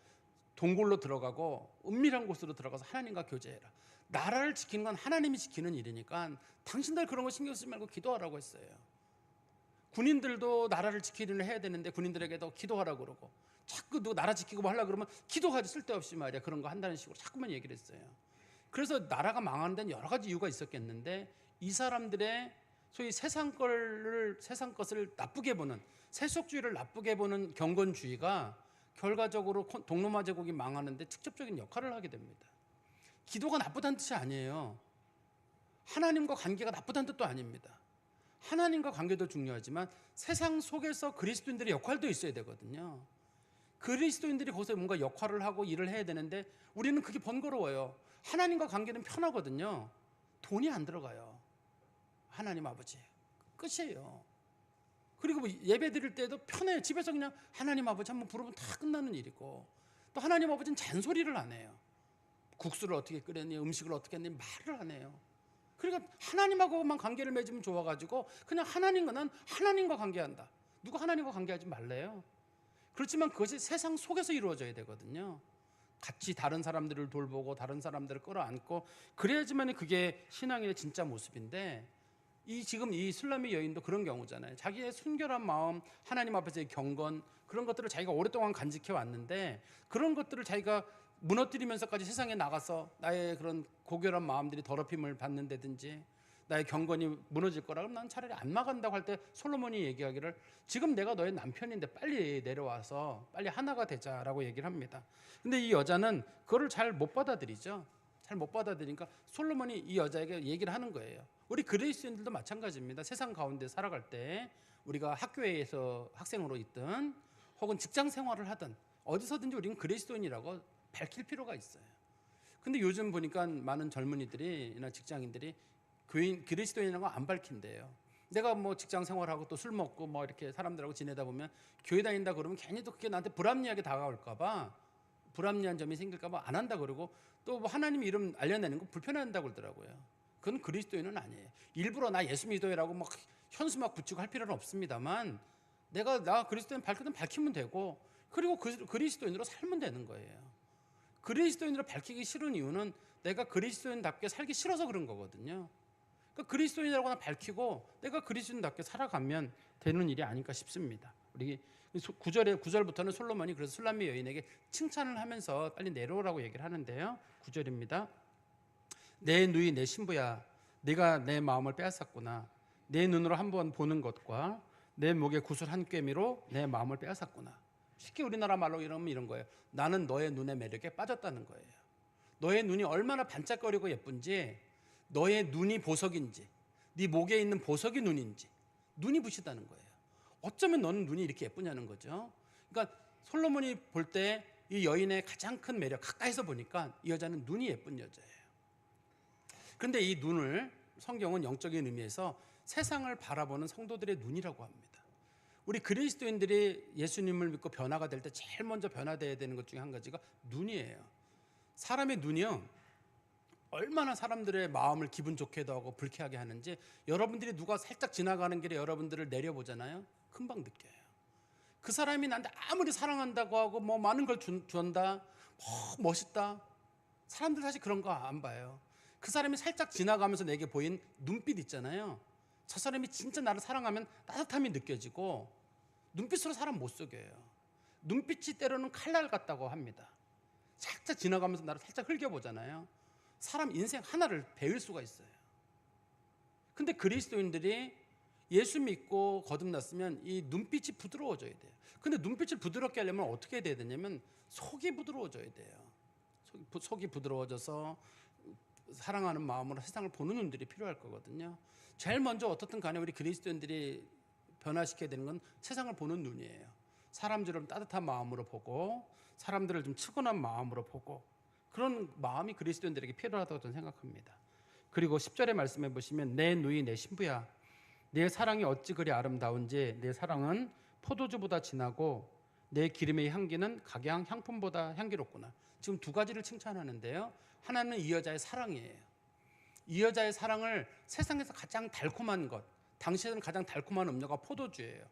동굴로 들어가고 은밀한 곳으로 들어가서 하나님과 교제해라. 나라를 지키는 건 하나님이 지키는 일이니까 당신들 그런 거 신경 쓰지 말고 기도하라고 했어요. 군인들도 나라를 지키려는 해야 되는데 군인들에게도 기도하라고 그러고, 자꾸 너 나라 지키고 뭐 하려고 그러면 기도하지 쓸데없이 말이야. 그런 거 한다는 식으로 자꾸만 얘기를 했어요. 그래서 나라가 망하는 데는 여러 가지 이유가 있었겠는데, 이 사람들의 소위 세상 것을 나쁘게 보는, 세속주의를 나쁘게 보는 경건주의가 결과적으로 동로마 제국이 망하는데 직접적인 역할을 하게 됩니다. 기도가 나쁘다는 뜻이 아니에요. 하나님과 관계가 나쁘다는 뜻도 아닙니다. 하나님과 관계도 중요하지만 세상 속에서 그리스도인들의 역할도 있어야 되거든요. 그리스도인들이 거기서 뭔가 역할을 하고 일을 해야 되는데 우리는 그게 번거로워요. 하나님과 관계는 편하거든요. 돈이 안 들어가요. 하나님 아버지 끝이에요. 그리고 뭐 예배 드릴 때도 편해요. 집에서 그냥 하나님 아버지 한번 부르면 다 끝나는 일이고, 또 하나님 아버지는 잔소리를 안 해요. 국수를 어떻게 끓였니, 음식을 어떻게 했니 말을 안 해요. 그러니까 하나님하고만 관계를 맺으면 좋아가지고 그냥 난 하나님과 관계한다. 누가 하나님과 관계하지 말래요. 그렇지만 그것이 세상 속에서 이루어져야 되거든요. 같이 다른 사람들을 돌보고 다른 사람들을 끌어안고 그래야지만 그게 신앙의 진짜 모습인데 지금 이 술람의 여인도 그런 경우잖아요. 자기의 순결한 마음, 하나님 앞에서의 경건 그런 것들을 자기가 오랫동안 간직해 왔는데 그런 것들을 자기가 무너뜨리면서까지 세상에 나가서 나의 그런 고결한 마음들이 더럽힘을 받는다든지 나의 경건이 무너질 거라 그러면 난 차라리 안 나간다고 할 때 솔로몬이 얘기하기를 지금 내가 너의 남편인데 빨리 내려와서 빨리 하나가 되자라고 얘기를 합니다. 근데 이 여자는 그거를 잘 못 받아들이죠. 잘 못 받아들이니까 솔로몬이 이 여자에게 얘기를 하는 거예요. 우리 그리스도인들도 마찬가지입니다. 세상 가운데 살아갈 때 우리가 학교에서 학생으로 있든 혹은 직장 생활을 하든 어디서든지 우리는 그리스도인이라고 밝힐 필요가 있어요. 근데 요즘 보니까 많은 젊은이들이나 직장인들이 그리스도인이라는 거 안 밝힌대요. 내가 뭐 직장 생활하고 또 술 먹고 뭐 이렇게 사람들하고 지내다 보면 교회 다닌다 그러면 괜히 또 그게 나한테 불합리하게 다가올까봐 불합리한 점이 생길까봐 안 한다 그러고 또 뭐 하나님 이름 알려내는 거 불편해한다고 그러더라고요. 그건 그리스도인은 아니에요. 일부러 나 예수 믿어요라고 막 현수 막 붙이고 할 필요는 없습니다만 나 그리스도인 밝히면 밝히면 되고 그리고 그리스도인으로 살면 되는 거예요. 그리스도인으로 밝히기 싫은 이유는 내가 그리스도인답게 살기 싫어서 그런 거거든요. 그러니까 그리스도인이라고 하나 밝히고 내가 그리스도인답게 살아가면 되는 일이 아닐까 싶습니다. 우리 9절부터는 솔로몬이 그래서 술람미 여인에게 칭찬을 하면서 빨리 내려오라고 얘기를 하는데요. 9절입니다. 내 누이 내 신부야, 네가 내 마음을 빼앗았구나. 내 눈으로 한번 보는 것과 내 목에 구슬 한 꿰미로 내 마음을 빼앗았구나. 쉽게 우리나라 말로 이러면 이런 거예요. 나는 너의 눈의 매력에 빠졌다는 거예요. 너의 눈이 얼마나 반짝거리고 예쁜지, 너의 눈이 보석인지, 네 목에 있는 보석이 눈인지, 눈이 부시다는 거예요. 어쩌면 너는 눈이 이렇게 예쁘냐는 거죠. 그러니까 솔로몬이 볼 때 이 여인의 가장 큰 매력, 가까이서 보니까 이 여자는 눈이 예쁜 여자예요. 그런데 이 눈을 성경은 영적인 의미에서 세상을 바라보는 성도들의 눈이라고 합니다. 우리 그리스도인들이 예수님을 믿고 변화가 될 때 제일 먼저 변화되어야 되는 것 중에 한 가지가 눈이에요. 사람의 눈이요, 얼마나 사람들의 마음을 기분 좋게도 하고 불쾌하게 하는지 여러분들이 누가 살짝 지나가는 길에 여러분들을 내려보잖아요. 금방 느껴요. 그 사람이 나한테 아무리 사랑한다고 하고 뭐 많은 걸 준다, 멋있다, 사람들 사실 그런 거 안 봐요. 그 사람이 살짝 지나가면서 내게 보인 눈빛 있잖아요. 저 사람이 진짜 나를 사랑하면 따뜻함이 느껴지고 눈빛으로 사람 못 속여요. 눈빛이 때로는 칼날 같다고 합니다. 살짝 지나가면서 나를 살짝 흘겨보잖아요. 사람 인생 하나를 배울 수가 있어요. 근데 그리스도인들이 예수 믿고 거듭났으면 이 눈빛이 부드러워져야 돼요. 근데 눈빛을 부드럽게 하려면 어떻게 돼야 되냐면 속이 부드러워져야 돼요. 속이 부드러워져서 사랑하는 마음으로 세상을 보는 눈들이 필요할 거거든요. 제일 먼저 어떻든 간에 우리 그리스도인들이 변화시켜야 되는 건 세상을 보는 눈이에요. 사람들을 따뜻한 마음으로 보고 사람들을 좀 측은한 마음으로 보고 그런 마음이 그리스도인들에게 필요하다고 저는 생각합니다. 그리고 10절의 말씀해 보시면 내 누이 내 신부야, 내 사랑이 어찌 그리 아름다운지 내 사랑은 포도주보다 진하고 내 기름의 향기는 각양 향품보다 향기롭구나. 지금 두 가지를 칭찬하는데요. 하나는 이 여자의 사랑이에요. 이 여자의 사랑을 세상에서 가장 달콤한 것, 당신은 가장 달콤한 음료가 포도주예요.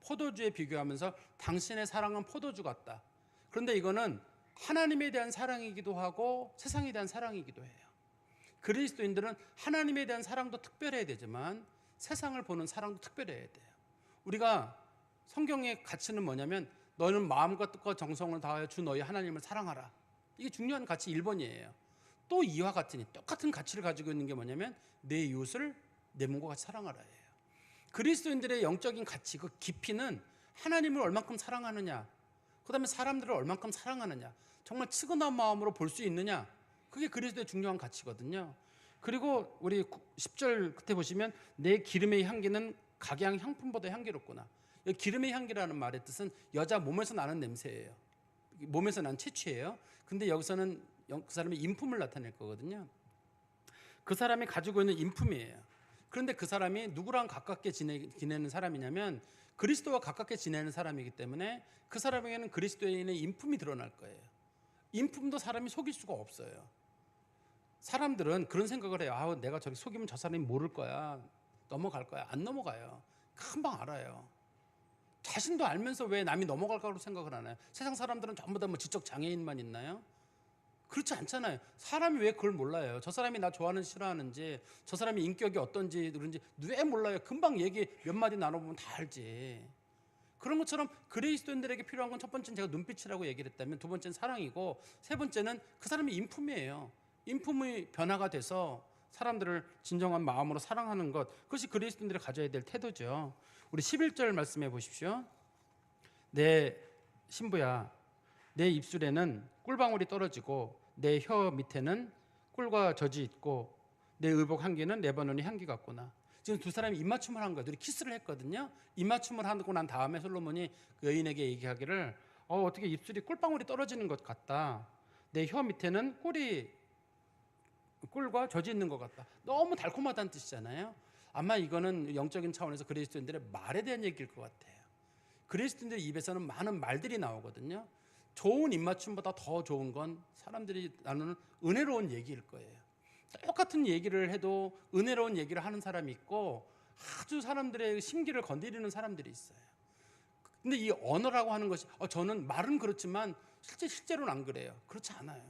포도주에 비교하면서 당신의 사랑은 포도주 같다. 그런데 이거는 하나님에 대한 사랑이기도 하고 세상에 대한 사랑이기도 해요. 그리스도인들은 하나님에 대한 사랑도 특별해야 되지만 세상을 보는 사랑도 특별해야 돼요. 우리가 성경의 가치는 뭐냐면 너는 마음과 뜻과 정성을 다하여 주 너희 하나님을 사랑하라. 이게 중요한 가치 1번이에요. 또 이와 같으니 똑같은 가치를 가지고 있는 게 뭐냐면 내 이웃을 내 몸과 같이 사랑하라예요. 그리스도인들의 영적인 가치, 그 깊이는 하나님을 얼만큼 사랑하느냐, 그 다음에 사람들을 얼만큼 사랑하느냐, 정말 측은한 마음으로 볼 수 있느냐, 그게 그리스도의 중요한 가치거든요. 그리고 우리 10절 끝에 보시면 내 기름의 향기는 각양 향품보다 향기롭구나. 기름의 향기라는 말의 뜻은 여자 몸에서 나는 냄새예요. 몸에서 나는 채취예요. 근데 여기서는 그 사람의 인품을 나타낼 거거든요. 그 사람이 가지고 있는 인품이에요. 그런데 그 사람이 누구랑 가깝게 지내는 사람이냐면 그리스도와 가깝게 지내는 사람이기 때문에 그 사람에게는 그리스도인의 인품이 드러날 거예요. 인품도 사람이 속일 수가 없어요. 사람들은 그런 생각을 해요. 내가 저렇게 속이면 저 사람이 모를 거야, 넘어갈 거야. 안 넘어가요. 금방 알아요. 자신도 알면서 왜 남이 넘어갈까로 생각을 하나요? 세상 사람들은 전부 다 뭐 지적 장애인만 있나요? 그렇지 않잖아요. 사람이 왜 그걸 몰라요? 저 사람이 나 좋아하는지 싫어하는지, 저 사람이 인격이 어떤지 그런지 왜 몰라요? 금방 얘기 몇 마디 나눠보면 다 알지. 그런 것처럼 그리스도인들에게 필요한 건 첫 번째는 제가 눈빛이라고 얘기를 했다면, 두 번째는 사랑이고, 세 번째는 그 사람의 인품이에요. 인품의 변화가 돼서 사람들을 진정한 마음으로 사랑하는 것, 그것이 그리스도인들이 가져야 될 태도죠. 우리 11절 말씀해 보십시오. 내 신부야, 내 입술에는 꿀방울이 떨어지고 내 혀 밑에는 꿀과 젖이 있고 내 의복 향기는 레바논의 향기 같구나. 지금 두 사람이 입맞춤을 한 거예요. 둘이 키스를 했거든요. 입맞춤을 하고 난 다음에 솔로몬이 그 여인에게 얘기하기를 어떻게 입술이 꿀방울이 떨어지는 것 같다. 내 혀 밑에는 꿀과 젖이 있는 것 같다. 너무 달콤하다는 뜻이잖아요. 아마 이거는 영적인 차원에서 그리스도인들의 말에 대한 얘기일 것 같아요. 그리스도인들 입에서는 많은 말들이 나오거든요. 좋은 입맞춤보다 더 좋은 건 사람들이 나누는 은혜로운 얘기일 거예요. 똑같은 얘기를 해도 은혜로운 얘기를 하는 사람이 있고 아주 사람들의 심기를 건드리는 사람들이 있어요. 근데 이 언어라고 하는 것이 저는 말은 그렇지만 실제로는 안 그래요. 그렇지 않아요.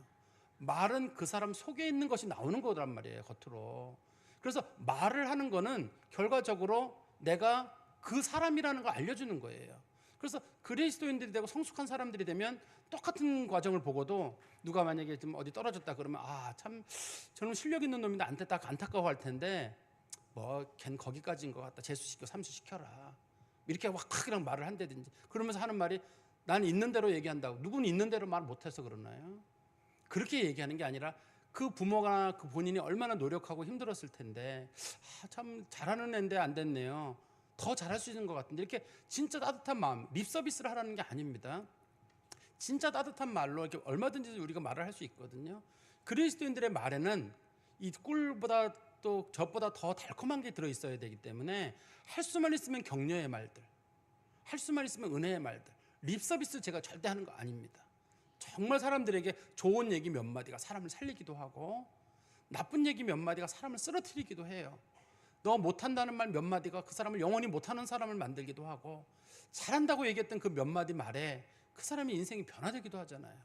말은 그 사람 속에 있는 것이 나오는 거란 말이에요, 겉으로. 그래서 말을 하는 거는 결과적으로 내가 그 사람이라는 걸 알려주는 거예요. 그래서 그리스도인들이 되고 성숙한 사람들이 되면 똑같은 과정을 보고도 누가 만약에 좀 어디 떨어졌다 그러면 참 저는 실력 있는 놈인데 안 됐다 안타까워할 텐데 걘 거기까지인 것 같다. 재수시켜 삼수시켜라. 이렇게 확 말을 한다든지 그러면서 하는 말이 난 있는 대로 얘기한다고. 누구는 있는 대로 말 못해서 그러나요? 그렇게 얘기하는 게 아니라 그 부모가 그 본인이 얼마나 노력하고 힘들었을 텐데 참 잘하는 애인데 안 됐네요. 더 잘할 수 있는 것 같은데 이렇게 진짜 따뜻한 마음, 립 서비스를 하라는 게 아닙니다. 진짜 따뜻한 말로 이렇게 얼마든지 우리가 말을 할 수 있거든요. 그리스도인들의 말에는 이 꿀보다 또 젖보다 더 달콤한 게 들어있어야 되기 때문에 할 수만 있으면 격려의 말들, 할 수만 있으면 은혜의 말들, 립 서비스 제가 절대 하는 거 아닙니다. 정말 사람들에게 좋은 얘기 몇 마디가 사람을 살리기도 하고 나쁜 얘기 몇 마디가 사람을 쓰러뜨리기도 해요. 너 못한다는 말 몇 마디가 그 사람을 영원히 못하는 사람을 만들기도 하고 잘한다고 얘기했던 그 몇 마디 말에 그 사람의 인생이 변화되기도 하잖아요.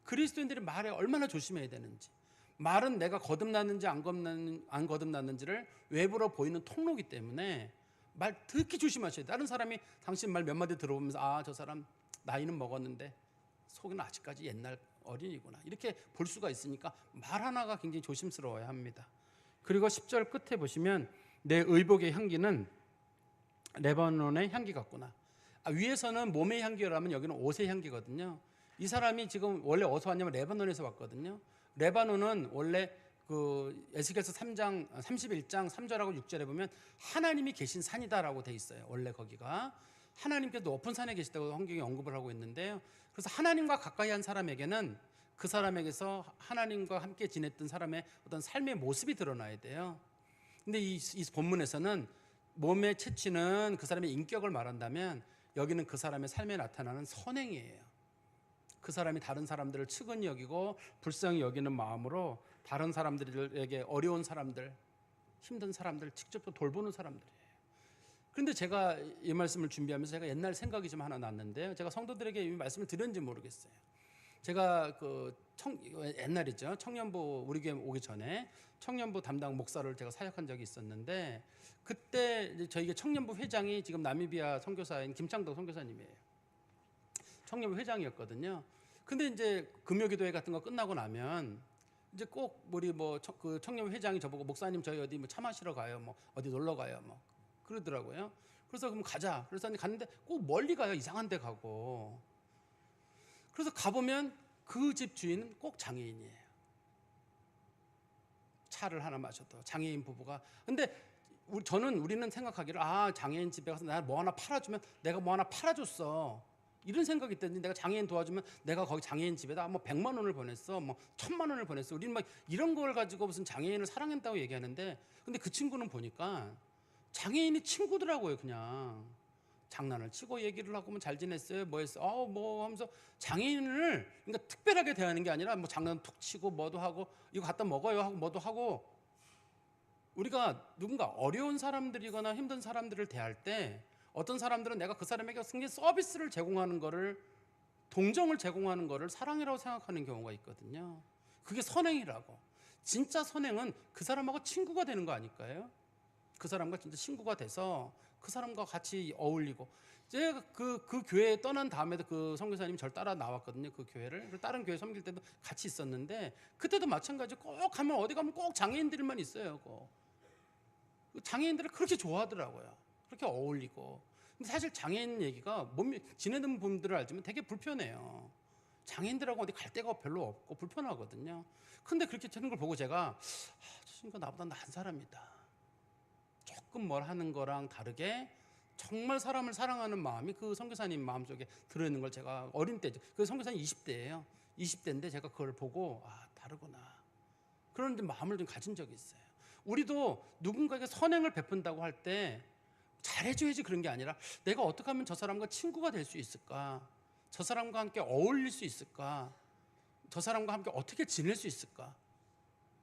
그리스도인들이 말에 얼마나 조심해야 되는지, 말은 내가 거듭났는지 안 거듭났는지를 외부로 보이는 통로이기 때문에 말 특히 조심하셔야 돼요. 다른 사람이 당신 말 몇 마디 들어보면서 저 사람 나이는 먹었는데 속은 아직까지 옛날 어린이구나 이렇게 볼 수가 있으니까 말 하나가 굉장히 조심스러워야 합니다. 그리고 10절 끝에 보시면 내 의복의 향기는 레바논의 향기 같구나. 위에서는 몸의 향기라면 여기는 옷의 향기거든요. 이 사람이 지금 원래 어디서 왔냐면 레바논에서 왔거든요. 레바논은 원래 그 에스겔서 3장 31장 3절하고 6절에 보면 하나님이 계신 산이다라고 돼 있어요. 원래 거기가 하나님께서 높은 산에 계시다고 성경이 언급을 하고 있는데요. 그래서 하나님과 가까이 한 사람에게는 그 사람에게서 하나님과 함께 지냈던 사람의 어떤 삶의 모습이 드러나야 돼요. 근데 이 본문에서는 몸의 채취는 그 사람의 인격을 말한다면 여기는 그 사람의 삶에 나타나는 선행이에요. 그 사람이 다른 사람들을 측은히 여기고 불쌍히 여기는 마음으로 다른 사람들에게 어려운 사람들, 힘든 사람들 직접 돌보는 사람들이에요. 그런데 제가 이 말씀을 준비하면서 제가 옛날 생각이 좀 하나 났는데요. 제가 성도들에게 이 말씀을 드렸는지 모르겠어요. 제가 옛날이죠. 청년부 우리 교회 오기 전에 청년부 담당 목사를 제가 사역한 적이 있었는데 그때 이제 저희가 청년부 회장이 지금 나미비아 선교사인 김창덕 선교사님이에요. 청년부 회장이었거든요. 근데 이제 금요기도회 같은 거 끝나고 나면 이제 꼭 우리 그 청년부 회장이 저보고 목사님 저희 어디 차 마시러 가요, 어디 놀러 가요, 그러더라고요. 그래서 그럼 가자. 그래서 갔는데 꼭 멀리 가요. 이상한 데 가고. 그래서 가보면 그 집 주인은 꼭 장애인이에요. 차를 하나 마셔도 장애인 부부가. 근데 우리는 생각하기를 장애인 집에 가서 내가 뭐 하나 팔아주면 내가 뭐 하나 팔아줬어. 이런 생각이 있던데 내가 장애인 도와주면 내가 거기 장애인 집에다 100만 원을 보냈어. 1000만 원을 보냈어. 우리는 이런 걸 가지고 무슨 장애인을 사랑한다고 얘기하는데 근데 그 친구는 보니까 장애인이 친구더라고요. 그냥 장난을 치고 얘기를 하고 잘 지냈어요? 뭐 했어? 하면서 장애인을 그러니까 특별하게 대하는 게 아니라 장난 툭 치고 뭐도 하고 이거 갖다 먹어요 하고 뭐도 하고 우리가 누군가 어려운 사람들이거나 힘든 사람들을 대할 때 어떤 사람들은 내가 그 사람에게 굉장히 서비스를 제공하는 거를 동정을 제공하는 거를 사랑이라고 생각하는 경우가 있거든요. 그게 선행이라고. 진짜 선행은 그 사람하고 친구가 되는 거 아닐까요? 그 사람과 진짜 친구가 돼서 그 사람과 같이 어울리고. 제가 그 교회에 떠난 다음에도 그 선교사님이 저를 따라 나왔거든요. 그 교회를. 다른 교회 섬길 때도 같이 있었는데 그때도 마찬가지로 꼭 가면 어디 가면 꼭 장애인들만 있어요. 장애인들을 그렇게 좋아하더라고요. 그렇게 어울리고. 근데 사실 장애인 얘기가 몸이 지내는 분들을 알지만 되게 불편해요. 장애인들하고 어디 갈 데가 별로 없고 불편하거든요. 근데 그렇게 되는 걸 보고 제가 저 친구가 나보다 나은 사람이다. 조금 뭘 하는 거랑 다르게 정말 사람을 사랑하는 마음이 그 선교사님 마음속에 들어있는 걸 제가 어린 때, 그 선교사님 20대예요. 20대인데 제가 그걸 보고 다르구나. 그런 마음을 좀 가진 적이 있어요. 우리도 누군가에게 선행을 베푼다고 할 때 잘해줘야지 그런 게 아니라 내가 어떻게 하면 저 사람과 친구가 될 수 있을까? 저 사람과 함께 어울릴 수 있을까? 저 사람과 함께 어떻게 지낼 수 있을까?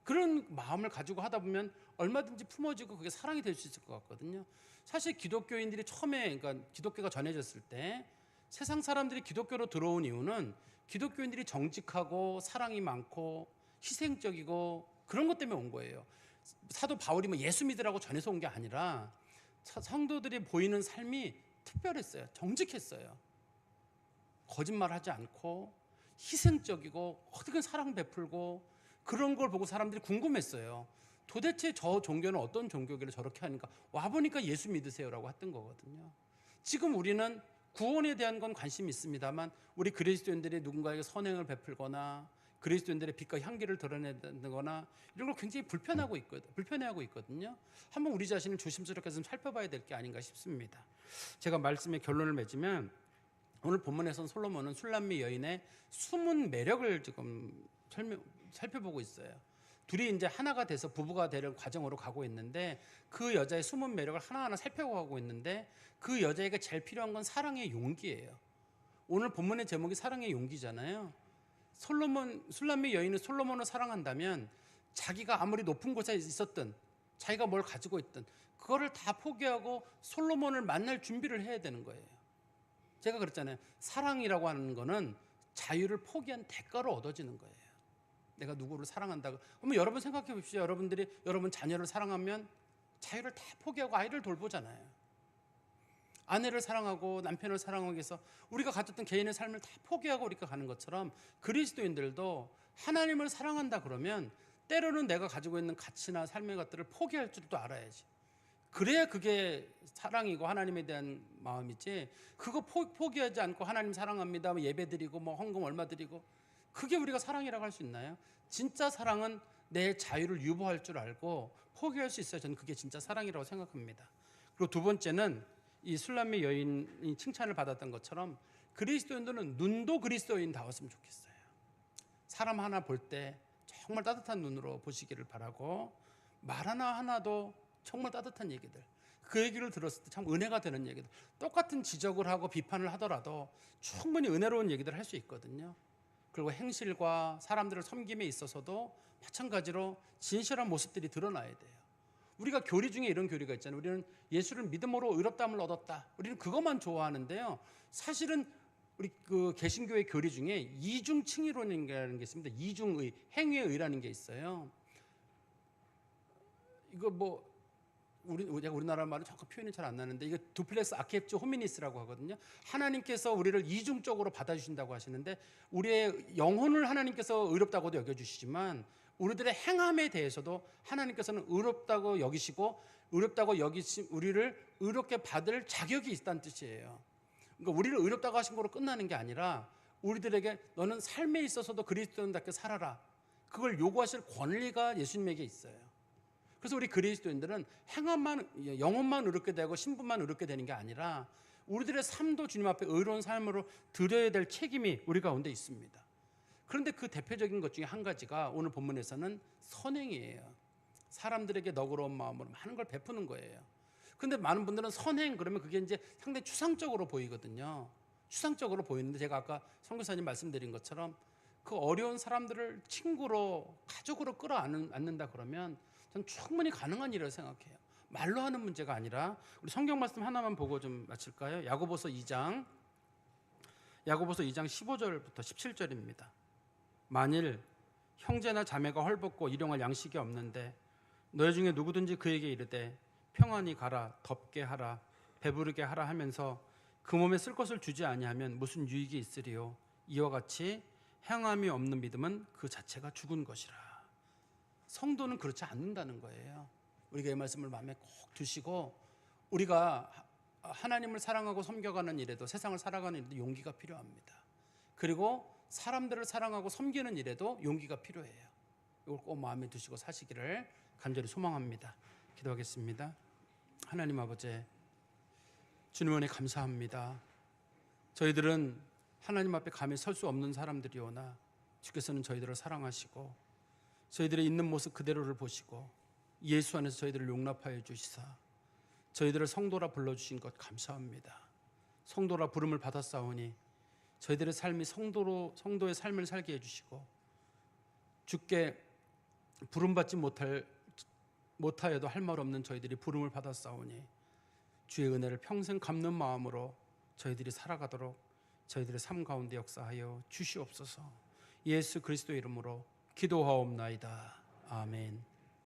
그런 마음을 가지고 하다 보면 얼마든지 품어지고 그게 사랑이 될 수 있을 것 같거든요. 사실 기독교인들이 처음에, 그러니까 기독교가 전해졌을 때 세상 사람들이 기독교로 들어온 이유는 기독교인들이 정직하고 사랑이 많고 희생적이고 그런 것 때문에 온 거예요. 사도 바울이 뭐 예수 믿으라고 전해서 온 게 아니라 성도들이 보이는 삶이 특별했어요. 정직했어요. 거짓말하지 않고 희생적이고 어떻게 사랑 베풀고 그런 걸 보고 사람들이 궁금했어요. 도대체 저 종교는 어떤 종교길래 저렇게 하니까 와보니까 예수 믿으세요라고 했던 거거든요. 지금 우리는 구원에 대한 건 관심이 있습니다만 우리 그리스도인들이 누군가에게 선행을 베풀거나 그리스도인들의 빛과 향기를 드러낸다거나 이런 걸 굉장히 불편해하고 있거든요. 한번 우리 자신을 조심스럽게 좀 살펴봐야 될 게 아닌가 싶습니다. 제가 말씀의 결론을 맺으면 오늘 본문에서는 솔로몬은 술람미 여인의 숨은 매력을 지금 살펴보고 있어요. 둘이 이제 하나가 돼서 부부가 되는 과정으로 가고 있는데 그 여자의 숨은 매력을 하나하나 살펴가고 있는데 그 여자에게 제일 필요한 건 사랑의 용기예요. 오늘 본문의 제목이 사랑의 용기잖아요. 술람미 여인은 솔로몬을 사랑한다면 자기가 아무리 높은 곳에 있었든 자기가 뭘 가지고 있든 그거를 다 포기하고 솔로몬을 만날 준비를 해야 되는 거예요. 제가 그랬잖아요. 사랑이라고 하는 거는 자유를 포기한 대가로 얻어지는 거예요. 내가 누구를 사랑한다고. 그러면 여러분 생각해 보십시오. 여러분들이 여러분 자녀를 사랑하면 자유를 다 포기하고 아이를 돌보잖아요. 아내를 사랑하고 남편을 사랑하기 위해서 우리가 가졌던 개인의 삶을 다 포기하고 우리가 가는 것처럼 그리스도인들도 하나님을 사랑한다 그러면 때로는 내가 가지고 있는 가치나 삶의 것들을 포기할 줄도 알아야지. 그래야 그게 사랑이고 하나님에 대한 마음이지. 그거 포기하지 않고 하나님 사랑합니다 예배 드리고 뭐 헌금 얼마 드리고 그게 우리가 사랑이라고 할 수 있나요? 진짜 사랑은 내 자유를 유보할 줄 알고 포기할 수 있어야 저는 그게 진짜 사랑이라고 생각합니다. 그리고 두 번째는 이 술람미 여인이 칭찬을 받았던 것처럼 그리스도인들은 눈도 그리스도인다웠으면 좋겠어요. 사람 하나 볼 때 정말 따뜻한 눈으로 보시기를 바라고 말 하나도 정말 따뜻한 얘기들, 그 얘기를 들었을 때 참 은혜가 되는 얘기들, 똑같은 지적을 하고 비판을 하더라도 충분히 은혜로운 얘기들을 할 수 있거든요. 그리고 행실과 사람들을 섬김에 있어서도 마찬가지로 진실한 모습들이 드러나야 돼요. 우리가 교리 중에 이런 교리가 있잖아요. 우리는 예수를 믿음으로 의롭다함을 얻었다. 우리는 그것만 좋아하는데요. 사실은 우리 그 개신교의 교리 중에 이중칭의론이라는 게 있습니다. 이중의, 행위의 의라는 게 있어요. 이거 뭐 우리나라 말은 정확히 표현이 잘 안 나는데 이게 두플렉스 아케프조 호미니스라고 하거든요. 하나님께서 우리를 이중적으로 받아주신다고 하시는데 우리의 영혼을 하나님께서 의롭다고도 여겨주시지만 우리들의 행함에 대해서도 하나님께서는 의롭다고 여기시고 의롭다고 여기신 우리를 의롭게 받을 자격이 있다는 뜻이에요. 그러니까 우리를 의롭다고 하신 거로 끝나는 게 아니라 우리들에게 너는 삶에 있어서도 그리스도인답게 살아라. 그걸 요구하실 권리가 예수님에게 있어요. 그래서 우리 그리스도인들은 행함만, 영혼만 의롭게 되고 신분만 의롭게 되는 게 아니라 우리들의 삶도 주님 앞에 의로운 삶으로 드려야 될 책임이 우리 가운데 있습니다. 그런데 그 대표적인 것 중에 한 가지가 오늘 본문에서는 선행이에요. 사람들에게 너그러운 마음으로 많은 걸 베푸는 거예요. 그런데 많은 분들은 선행 그러면 그게 이제 상당히 추상적으로 보이거든요. 추상적으로 보이는데 제가 아까 선교사님 말씀드린 것처럼 그 어려운 사람들을 친구로 가족으로 끌어안는다 그러면 전 충분히 가능한 일이라고 생각해요. 말로 하는 문제가 아니라 우리 성경 말씀 하나만 보고 좀 마칠까요? 야고보서 2장 15절부터 17절입니다. 만일 형제나 자매가 헐벗고 일용할 양식이 없는데 너희 중에 누구든지 그에게 이르되 평안히 가라, 덥게 하라, 배부르게 하라 하면서 그 몸에 쓸 것을 주지 아니하면 무슨 유익이 있으리요. 이와 같이 행함이 없는 믿음은 그 자체가 죽은 것이라. 성도는 그렇지 않는다는 거예요. 우리가 이 말씀을 마음에 꼭 두시고, 우리가 하나님을 사랑하고 섬겨가는 일에도, 세상을 살아가는 일에도 용기가 필요합니다. 그리고 사람들을 사랑하고 섬기는 일에도 용기가 필요해요. 이걸 꼭 마음에 두시고 사시기를 간절히 소망합니다. 기도하겠습니다. 하나님 아버지, 주님 은혜 감사합니다. 저희들은 하나님 앞에 감히 설 수 없는 사람들이오나 주께서는 저희들을 사랑하시고 저희들의 있는 모습 그대로를 보시고 예수 안에서 저희들을 용납하여 주시사 저희들을 성도라 불러주신 것 감사합니다. 성도라 부름을 받았사오니 저희들의 삶이 성도의 삶을 살게 해주시고 주께 부름받지 못하여도 할 말 없는 저희들이 부름을 받았사오니 주의 은혜를 평생 갚는 마음으로 저희들이 살아가도록 저희들의 삶 가운데 역사하여 주시옵소서. 예수 그리스도의 이름으로 기도하옵나이다. 아멘.